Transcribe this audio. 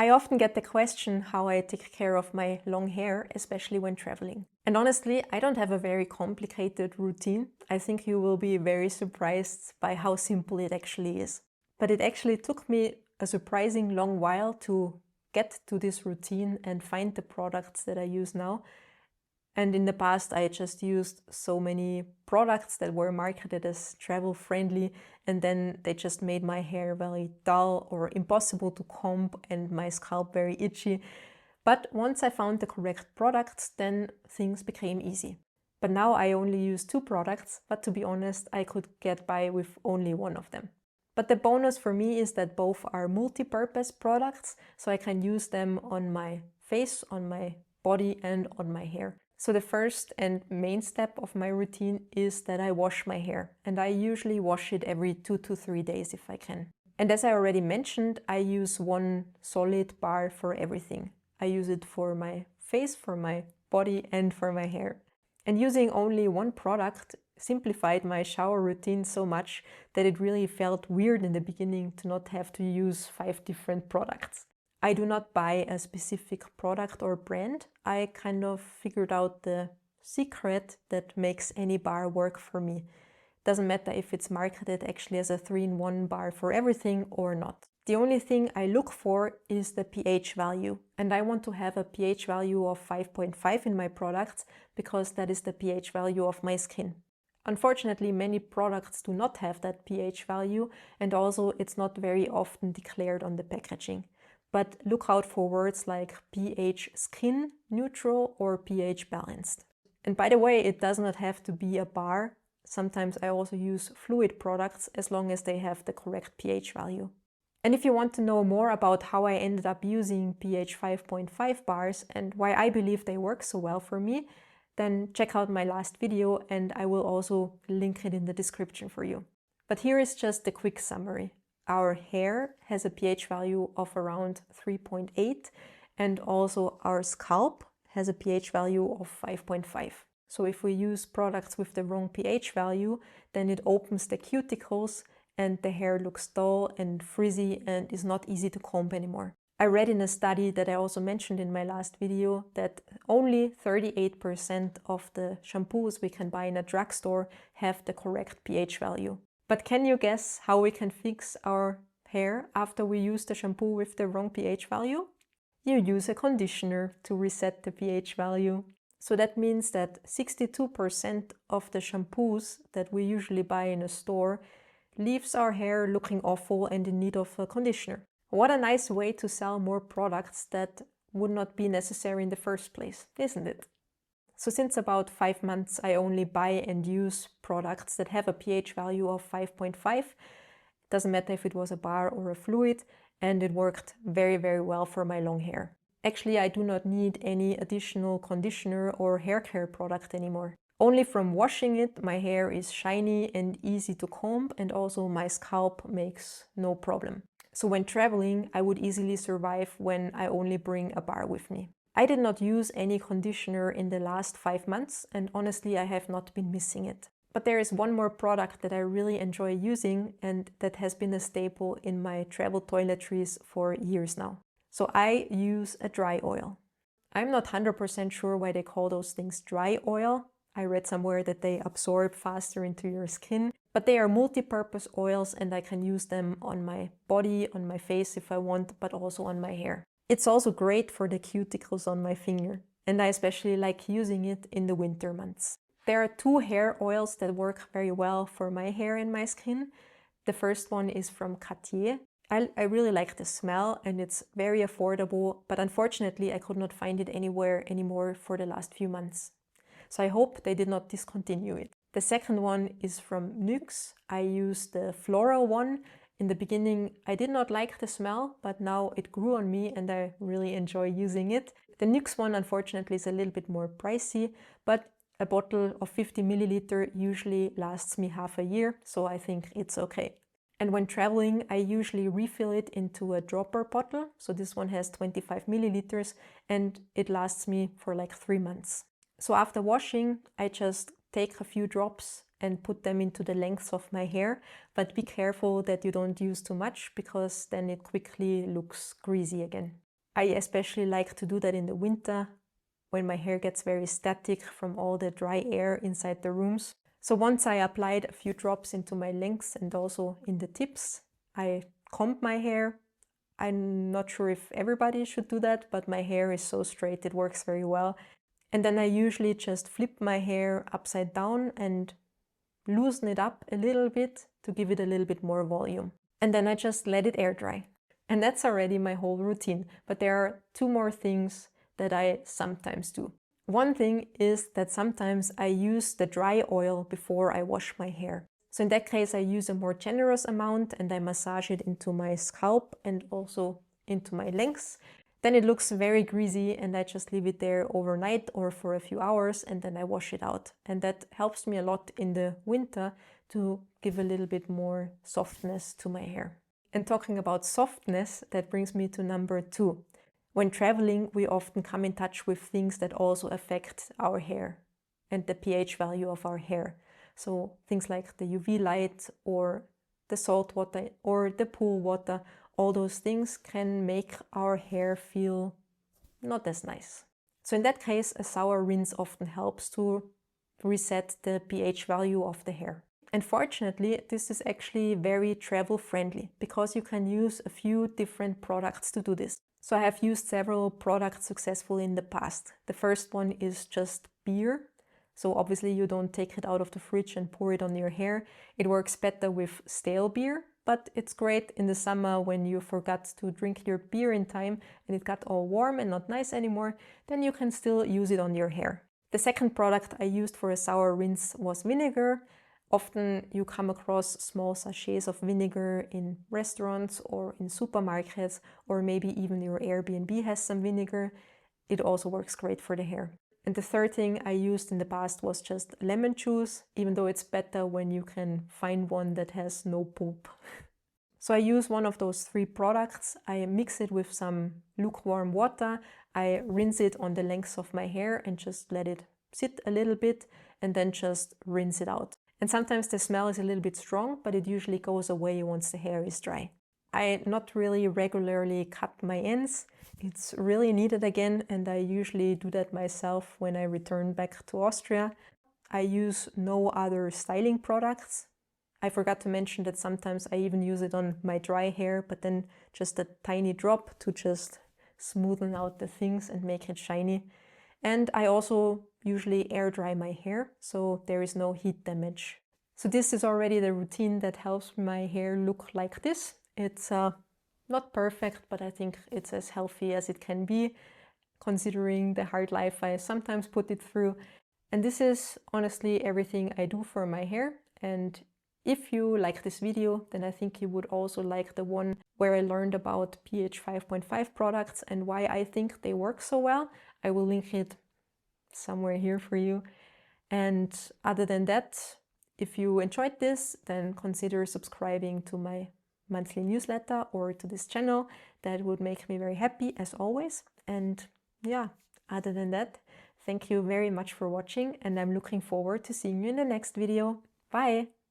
I often get the question how I take care of my long hair, especially when traveling. And honestly, I don't have a very complicated routine. I think you will be very surprised by how simple it actually is. But it actually took me a surprising long while to get to this routine and find the products that I use now. And in the past, I just used so many products that were marketed as travel friendly, and then they just made my hair very dull or impossible to comb and my scalp very itchy. But once I found the correct products, then things became easy. But now I only use 2 products, but to be honest, I could get by with only one of them. But the bonus for me is that both are multi-purpose products, so I can use them on my face, on my body, and on my hair. So the first and main step of my routine is that I wash my hair, and I usually wash it every 2 to 3 days if I can. And as I already mentioned, I use one solid bar for everything. I use it for my face, for my body, and for my hair. And using only one product simplified my shower routine so much that it really felt weird in the beginning to not have to use 5 different products. I do not buy a specific product or brand. I kind of figured out the secret that makes any bar work for me. Doesn't matter if it's marketed actually as a 3-in-1 bar for everything or not. The only thing I look for is the pH value, and I want to have a pH value of 5.5 in my products because that is the pH value of my skin. Unfortunately, many products do not have that pH value, and also it's not very often declared on the packaging. But look out for words like pH skin neutral or pH balanced. And by the way, it does not have to be a bar. Sometimes I also use fluid products as long as they have the correct pH value. And if you want to know more about how I ended up using pH 5.5 bars and why I believe they work so well for me, then check out my last video and I will also link it in the description for you. But here is just a quick summary. Our hair has a pH value of around 3.8 and also our scalp has a pH value of 5.5. So if we use products with the wrong pH value, then it opens the cuticles and the hair looks dull and frizzy and is not easy to comb anymore. I read in a study that I also mentioned in my last video that only 38% of the shampoos we can buy in a drugstore have the correct pH value. But can you guess how we can fix our hair after we use the shampoo with the wrong pH value? You use a conditioner to reset the pH value. So that means that 62% of the shampoos that we usually buy in a store leaves our hair looking awful and in need of a conditioner. What a nice way to sell more products that would not be necessary in the first place, isn't it? So since about 5 months, I only buy and use products that have a pH value of 5.5. Doesn't matter if it was a bar or a fluid, and it worked very, very well for my long hair. Actually, I do not need any additional conditioner or hair care product anymore. Only from washing it, my hair is shiny and easy to comb, and also my scalp makes no problem. So when traveling, I would easily survive when I only bring a bar with me. I did not use any conditioner in the last 5 months, and honestly, I have not been missing it. But there is one more product that I really enjoy using and that has been a staple in my travel toiletries for years now. So I use a dry oil. I'm not 100% sure why they call those things dry oil. I read somewhere that they absorb faster into your skin, but they are multi-purpose oils and I can use them on my body, on my face if I want, but also on my hair. It's also great for the cuticles on my finger, and I especially like using it in the winter months. There are 2 hair oils that work very well for my hair and my skin. The first one is from Cattier. I really like the smell and it's very affordable, but unfortunately I could not find it anywhere anymore for the last few months. So I hope they did not discontinue it. The second one is from NYX. I use the floral one. In the beginning, I did not like the smell, but now it grew on me and I really enjoy using it. The NYX one, unfortunately, is a little bit more pricey, but a bottle of 50 milliliter usually lasts me half a year, so I think it's okay. And when traveling, I usually refill it into a dropper bottle. So this one has 25 milliliters and it lasts me for like 3 months. So after washing, I just take a few drops and put them into the lengths of my hair, but be careful that you don't use too much because then it quickly looks greasy again. I especially like to do that in the winter when my hair gets very static from all the dry air inside the rooms. So once I applied a few drops into my lengths and also in the tips, I combed my hair. I'm not sure if everybody should do that, but my hair is so straight, it works very well. And then I usually just flip my hair upside down and loosen it up a little bit to give it a little bit more volume. And then I just let it air dry. And that's already my whole routine. But there are two more things that I sometimes do. One thing is that sometimes I use the dry oil before I wash my hair. So in that case, I use a more generous amount and I massage it into my scalp and also into my lengths. Then it looks very greasy and I just leave it there overnight or for a few hours and then I wash it out. And that helps me a lot in the winter to give a little bit more softness to my hair. And talking about softness, that brings me to number 2. When traveling, we often come in touch with things that also affect our hair and the pH value of our hair. So things like the UV light or the salt water or the pool water, all those things can make our hair feel not as nice. So in that case, a sour rinse often helps to reset the pH value of the hair. And fortunately, this is actually very travel friendly because you can use a few different products to do this. So I have used several products successfully in the past. The first one is just beer. So obviously you don't take it out of the fridge and pour it on your hair. It works better with stale beer, but it's great in the summer when you forgot to drink your beer in time and it got all warm and not nice anymore, then you can still use it on your hair. The second product I used for a sour rinse was vinegar. Often you come across small sachets of vinegar in restaurants or in supermarkets, or maybe even your Airbnb has some vinegar. It also works great for the hair. And the third thing I used in the past was just lemon juice, even though it's better when you can find one that has no pulp. So I use one of those 3 products. I mix it with some lukewarm water. I rinse it on the length of my hair and just let it sit a little bit and then just rinse it out. And sometimes the smell is a little bit strong, but it usually goes away once the hair is dry. I not really regularly cut my ends. It's really needed again, and I usually do that myself when I return back to Austria. I use no other styling products. I forgot to mention that sometimes I even use it on my dry hair, but then just a tiny drop to just smoothen out the things and make it shiny. And I also usually air dry my hair, so there is no heat damage. So this is already the routine that helps my hair look like this. It's not perfect, but I think it's as healthy as it can be, considering the hard life I sometimes put it through. And this is honestly everything I do for my hair. And if you like this video, then I think you would also like the one where I learned about pH 5.5 products and why I think they work so well. I will link it somewhere here for you. And other than that, if you enjoyed this, then consider subscribing to my monthly newsletter or to this channel. That would make me very happy as always. And yeah, other than that, thank you very much for watching and I'm looking forward to seeing you in the next video. Bye!